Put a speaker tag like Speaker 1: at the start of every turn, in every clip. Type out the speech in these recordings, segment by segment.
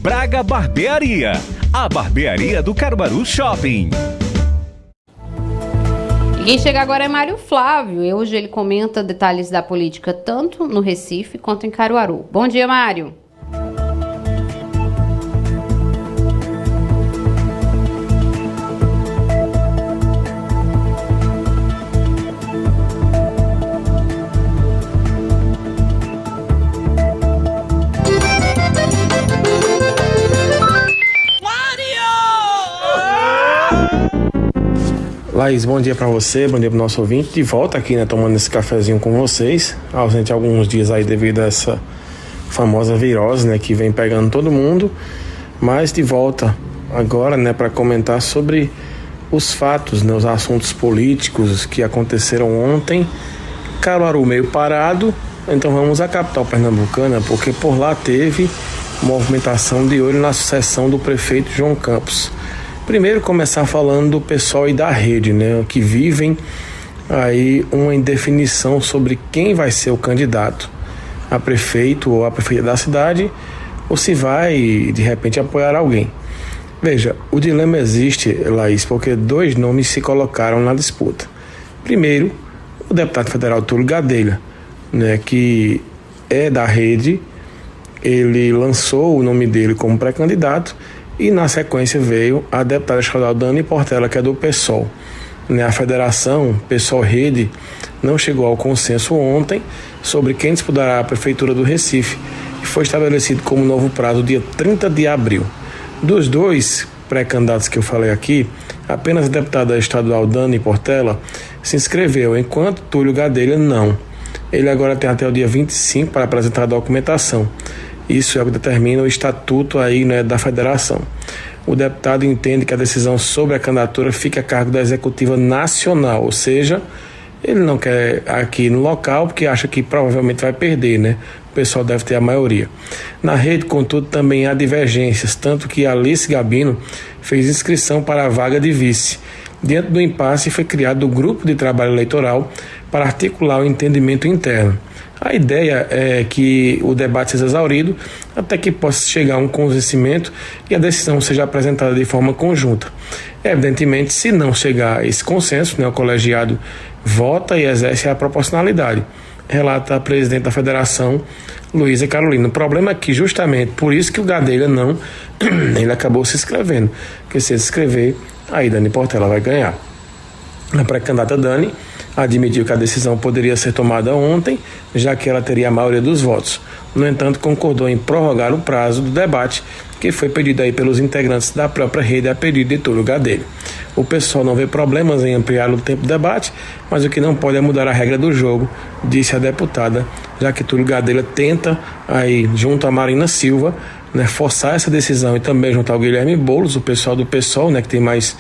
Speaker 1: Braga Barbearia, a barbearia do Caruaru Shopping.
Speaker 2: E quem chega agora é Mário Flávio. E hoje ele comenta detalhes da política tanto no Recife quanto em Caruaru. Bom dia, Mário.
Speaker 3: Laís, bom dia para você, bom dia para o nosso ouvinte. De volta aqui, né, tomando esse cafezinho com vocês. Ausente alguns dias aí devido a essa famosa virose, né, que vem pegando todo mundo. Mas de volta agora, né, para comentar sobre os fatos, né, os assuntos políticos que aconteceram ontem. Caruaru meio parado, então vamos à capital pernambucana, porque por lá teve movimentação de olho na sucessão do prefeito João Campos. Primeiro começar falando do pessoal e da rede, né, que vivem aí uma indefinição sobre quem vai ser o candidato a prefeito ou a prefeita da cidade, ou se vai de repente apoiar alguém. Veja, o dilema existe, Laís, porque dois nomes se colocaram na disputa. Primeiro, o deputado federal Túlio Gadelha, né, que é da rede, ele lançou o nome dele como pré-candidato. E na sequência veio a deputada estadual Dani Portela, que é do PSOL. A federação PSOL-Rede não chegou ao consenso ontem sobre quem disputará a prefeitura do Recife e foi estabelecido como novo prazo dia 30 de abril. Dos dois pré-candidatos que eu falei aqui, apenas a deputada estadual Dani Portela se inscreveu, enquanto Túlio Gadelha não. Ele agora tem até o dia 25 para apresentar a documentação. Isso é o que determina o estatuto aí, né, da federação. O deputado entende que a decisão sobre a candidatura fica a cargo da executiva nacional, ou seja, ele não quer aqui no local porque acha que provavelmente vai perder, né? O pessoal deve ter a maioria. Na rede, contudo, também há divergências, tanto que Alice Gabino fez inscrição para a vaga de vice. Diante do impasse, foi criado o grupo de trabalho eleitoral para articular o entendimento interno. A ideia é que o debate seja exaurido até que possa chegar a um convencimento e a decisão seja apresentada de forma conjunta. Evidentemente, se não chegar a esse consenso, né, o colegiado vota e exerce a proporcionalidade, relata a presidente da federação, Luísa Carolina. O problema é que justamente por isso que o Gadelha não, ele acabou se inscrevendo, porque se ele se inscrever, aí Dani Portela vai ganhar. A pré-candidata Dani admitiu que a decisão poderia ser tomada ontem, já que ela teria a maioria dos votos. No entanto, concordou em prorrogar o prazo do debate, que foi pedido aí pelos integrantes da própria rede a pedido de Túlio Gadelha. O pessoal não vê problemas em ampliar o tempo do debate, mas o que não pode é mudar a regra do jogo, disse a deputada, já que Túlio Gadelha tenta, aí, junto a Marina Silva, né, forçar essa decisão e também juntar o Guilherme Boulos, o pessoal do PSOL, né, que tem mais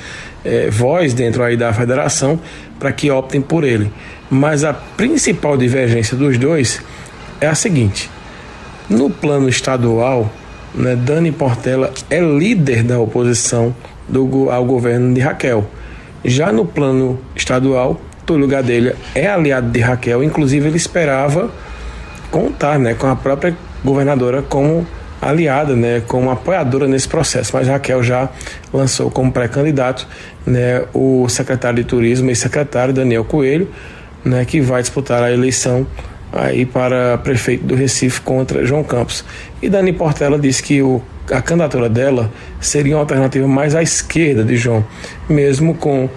Speaker 3: voz dentro aí da federação, para que optem por ele. Mas a principal divergência dos dois é a seguinte: no plano estadual, né, Dani Portela é líder da oposição ao governo de Raquel. Já no plano estadual, Túlio Gadelha é aliado de Raquel, inclusive ele esperava contar, né, com a própria governadora como aliada, né, como apoiadora nesse processo, mas Raquel já lançou como pré-candidato, né, o secretário de Turismo e secretário Daniel Coelho, né, que vai disputar a eleição aí para prefeito do Recife contra João Campos. E Dani Portela disse que a candidatura dela seria uma alternativa mais à esquerda de João, mesmo com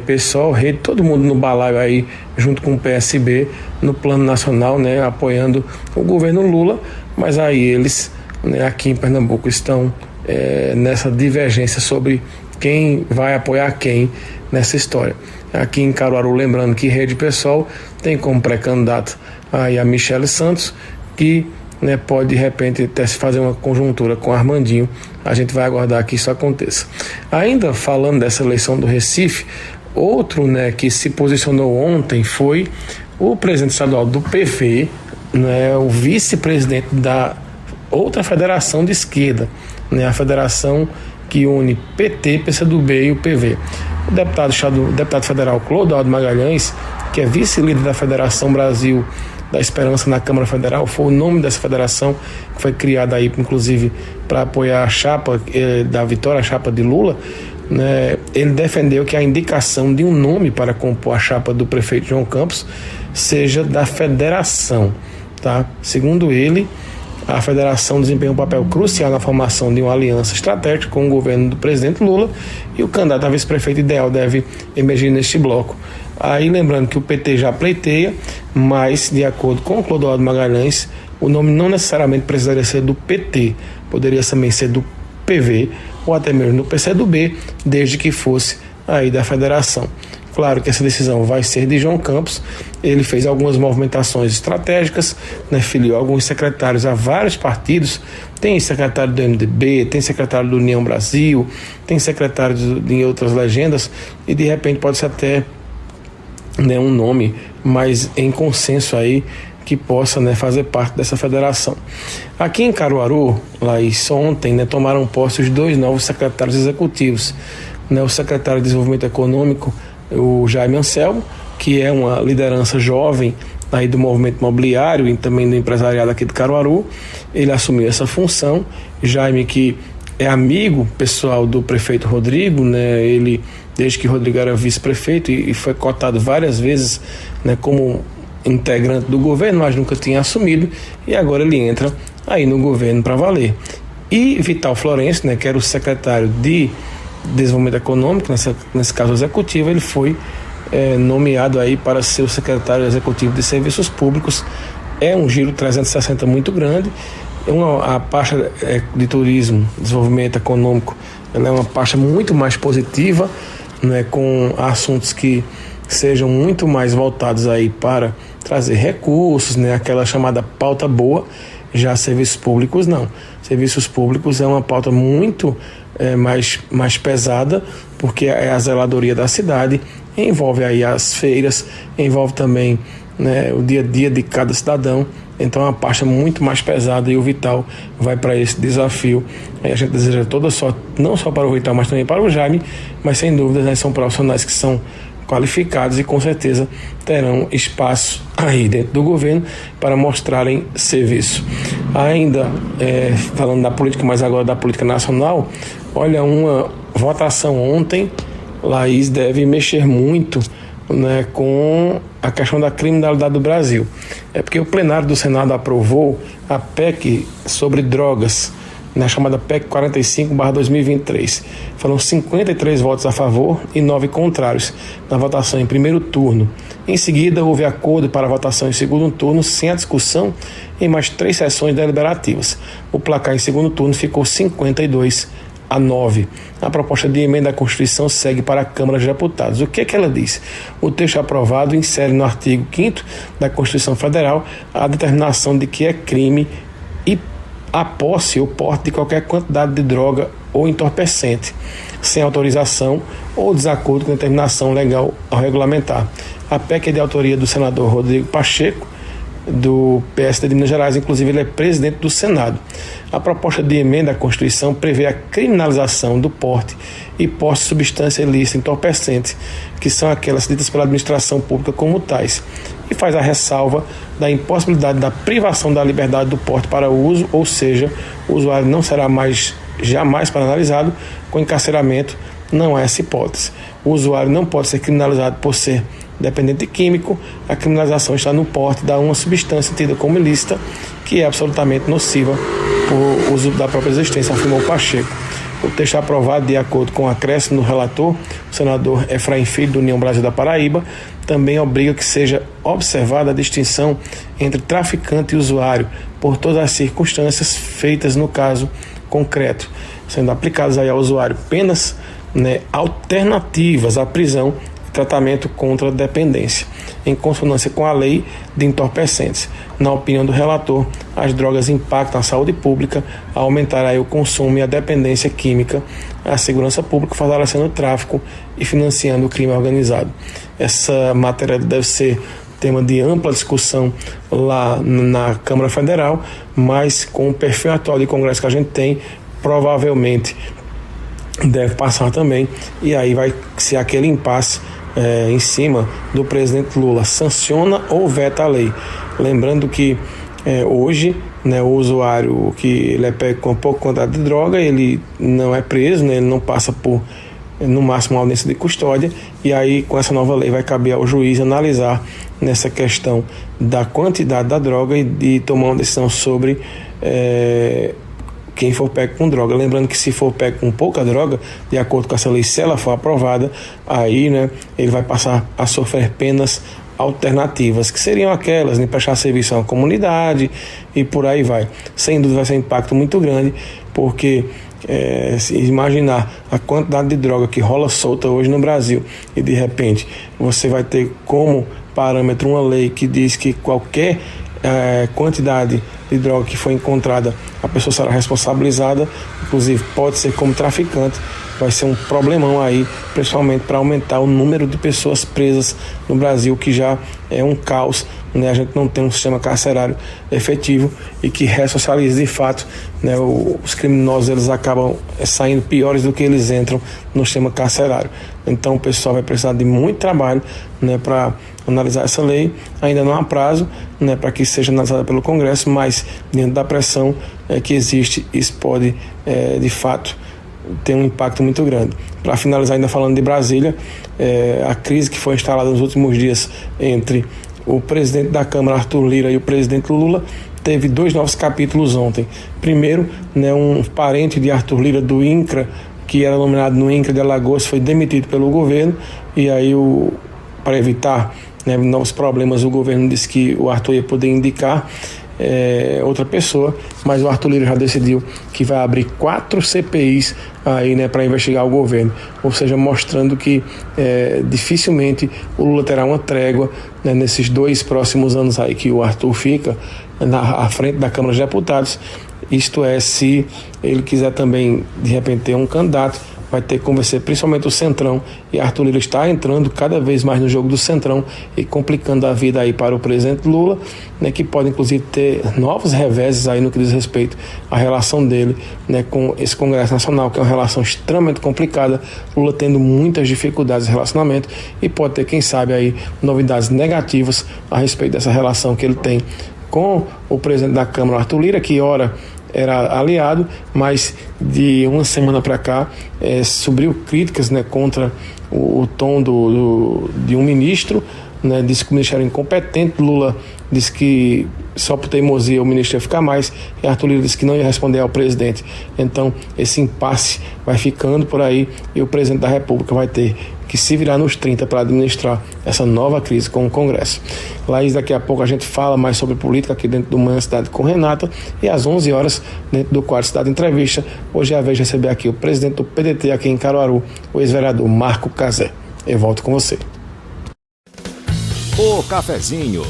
Speaker 3: PSOL, rede, todo mundo no balaio aí, junto com o PSB, no plano nacional, né, apoiando o governo Lula, mas aí eles, né, aqui em Pernambuco estão nessa divergência sobre quem vai apoiar quem nessa história. Aqui em Caruaru, lembrando que Rede PSOL tem como pré-candidato aí a Michele Santos, que, né, pode de repente até se fazer uma conjuntura com Armandinho. A gente vai aguardar que isso aconteça. Ainda falando dessa eleição do Recife, outro, né, que se posicionou ontem foi o presidente estadual do PV, né, o vice-presidente da outra federação de esquerda, né, a federação que une PT, PCdoB e o PV. O deputado federal Clodoaldo Magalhães, que é vice-líder da Federação Brasil da Esperança na Câmara Federal, foi o nome dessa federação que foi criada aí, inclusive, para apoiar a chapa da vitória, a chapa de Lula, né? Ele defendeu que a indicação de um nome para compor a chapa do prefeito João Campos seja da federação, tá? Segundo ele, a federação desempenha um papel crucial na formação de uma aliança estratégica com o governo do presidente Lula e o candidato a vice-prefeito ideal deve emergir neste bloco. Aí lembrando que o PT já pleiteia, mas de acordo com o Clodoaldo Magalhães, o nome não necessariamente precisaria ser do PT, poderia também ser do PV ou até mesmo do PCdoB, desde que fosse aí da federação. Claro que essa decisão vai ser de João Campos. Ele fez algumas movimentações estratégicas, né, filiou alguns secretários a vários partidos. Tem secretário do MDB, tem secretário do União Brasil, tem secretário de outras legendas, e de repente pode ser até, né, um nome mais em consenso aí que possa, né, fazer parte dessa federação. Aqui em Caruaru, Laís, ontem, né, tomaram posse os 2 novos secretários executivos, né, o secretário de Desenvolvimento Econômico, o Jaime Anselmo, que é uma liderança jovem aí do movimento imobiliário e também do empresariado aqui de Caruaru. Ele assumiu essa função. Jaime, que é amigo pessoal do prefeito Rodrigo, né, ele, desde que Rodrigo era vice-prefeito e foi cotado várias vezes, né, como integrante do governo, mas nunca tinha assumido, e agora ele entra aí no governo para valer. E Vital Florencio, né, que era o secretário de Desenvolvimento Econômico, nesse caso executivo, ele foi nomeado aí para ser o secretário executivo de Serviços Públicos. É um giro 360 muito grande. A pasta de turismo, desenvolvimento econômico, ela é uma pasta muito mais positiva, né, com assuntos que sejam muito mais voltados aí para trazer recursos, né, aquela chamada pauta boa. Já serviços públicos não. Serviços públicos é uma pauta muito mais pesada, porque é a zeladoria da cidade, envolve aí as feiras, envolve também, né, o dia a dia de cada cidadão. Então é uma pasta muito mais pesada e o Vital vai para esse desafio. A gente deseja toda sorte, não só para o Vital, mas também para o Jaime, mas sem dúvida, né, são profissionais que são qualificados e com certeza terão espaço aí dentro do governo para mostrarem serviço. Ainda falando da política, mas agora da política nacional, olha, uma votação ontem, Laís, deve mexer muito, né, com a questão da criminalidade do Brasil. É porque o plenário do Senado aprovou a PEC sobre drogas, na chamada PEC 45/2023. Foram 53 votos a favor e 9 contrários na votação em primeiro turno. Em seguida, houve acordo para a votação em segundo turno, sem a discussão, em mais 3 sessões deliberativas. O placar em segundo turno ficou 52-9. A proposta de emenda à Constituição segue para a Câmara dos Deputados. O que é que ela diz? O texto aprovado insere no artigo 5º da Constituição Federal a determinação de que é crime a posse ou porte de qualquer quantidade de droga ou entorpecente, sem autorização ou desacordo com determinação legal ao regulamentar. A PEC é de autoria do senador Rodrigo Pacheco, do PSD de Minas Gerais, inclusive ele é presidente do Senado. A proposta de emenda à Constituição prevê a criminalização do porte e posse de substância ilícita entorpecente, que são aquelas ditas pela administração pública como tais, e faz a ressalva da impossibilidade da privação da liberdade do porte para uso, ou seja, o usuário não será jamais penalizado com encarceramento. Não há essa hipótese. O usuário não pode ser criminalizado por ser dependente químico. A criminalização está no porte de uma substância tida como ilícita, que é absolutamente nociva por uso da própria existência, afirmou Pacheco. O texto aprovado de acordo com o acréscimo do relator, o senador Efraim Filho, do União Brasil da Paraíba, também obriga que seja observada a distinção entre traficante e usuário, por todas as circunstâncias feitas no caso concreto, sendo aplicadas aí ao usuário penas, né, alternativas à prisão e tratamento contra a dependência, em consonância com a lei de entorpecentes. Na opinião do relator, as drogas impactam a saúde pública ao aumentar aí o consumo e a dependência química, a segurança pública, favorecendo o tráfico e financiando o crime organizado. Essa matéria deve ser tema de ampla discussão lá na Câmara Federal, mas com o perfil atual de Congresso que a gente tem, provavelmente deve passar também, e aí vai ser aquele impasse em cima do presidente Lula, sanciona ou veta a lei. Lembrando que hoje, né, o usuário que ele é pego com pouca quantidade de droga, ele não é preso, né, ele não passa por, no máximo, uma audiência de custódia, e aí com essa nova lei vai caber ao juiz analisar nessa questão da quantidade da droga e tomar uma decisão sobre quem for pego com droga. Lembrando que se for pego com pouca droga, de acordo com essa lei, se ela for aprovada, aí, né, ele vai passar a sofrer penas alternativas, que seriam aquelas de prestar serviço a uma comunidade e por aí vai. Sem dúvida vai ser um impacto muito grande, porque se imaginar a quantidade de droga que rola solta hoje no Brasil e de repente você vai ter como parâmetro uma lei que diz que qualquer quantidade de droga que foi encontrada, a pessoa será responsabilizada, inclusive pode ser como traficante, vai ser um problemão aí, principalmente para aumentar o número de pessoas presas no Brasil, que já é um caos, né? A gente não tem um sistema carcerário efetivo e que ressocializa de fato, né? Os criminosos, eles acabam saindo piores do que eles entram no sistema carcerário. Então o pessoal vai precisar de muito trabalho, né, para analisar essa lei. Ainda não há prazo, né, para que seja analisada pelo Congresso, mas dentro da pressão que existe, isso pode de fato ter um impacto muito grande. Para finalizar, ainda falando de Brasília, a crise que foi instalada nos últimos dias entre o presidente da Câmara, Arthur Lira, e o presidente Lula, teve 2 novos capítulos ontem. Primeiro, né, um parente de Arthur Lira, do INCRA, que era nomeado no INCRA de Alagoas, foi demitido pelo governo, e aí, para evitar, né, novos problemas, o governo disse que o Arthur ia poder indicar outra pessoa, mas o Arthur Lira já decidiu que vai abrir 4 CPIs aí, né, para investigar o governo, ou seja, mostrando que dificilmente o Lula terá uma trégua, né, nesses 2 próximos anos aí que o Arthur fica à frente da Câmara dos Deputados. Isto é, se ele quiser também de repente ter um candidato, vai ter que convencer principalmente o Centrão, e Arthur Lira está entrando cada vez mais no jogo do Centrão e complicando a vida aí para o presidente Lula, né, que pode inclusive ter novos reveses aí no que diz respeito à relação dele, né, com esse Congresso Nacional, que é uma relação extremamente complicada, Lula tendo muitas dificuldades de relacionamento, e pode ter, quem sabe, aí novidades negativas a respeito dessa relação que ele tem com o presidente da Câmara, Arthur Lira, que ora era aliado, mas de uma semana para cá subiu críticas, né, contra o tom de um ministro, né, disse que o ministro era incompetente. Lula disse que só por teimosia o ministro ia ficar mais, e Arthur Lira disse que não ia responder ao presidente. Então esse impasse vai ficando por aí, e o presidente da República vai ter que se virar nos 30 para administrar essa nova crise com o Congresso. Laís, daqui a pouco a gente fala mais sobre política aqui dentro do Manhã Cidade com Renata, e às 11 horas, dentro do Quarto Cidade Entrevista, hoje é a vez de receber aqui o presidente do PDT aqui em Caruaru, o ex-vereador Marco Cazé. Eu volto com você.
Speaker 4: O Cafezinho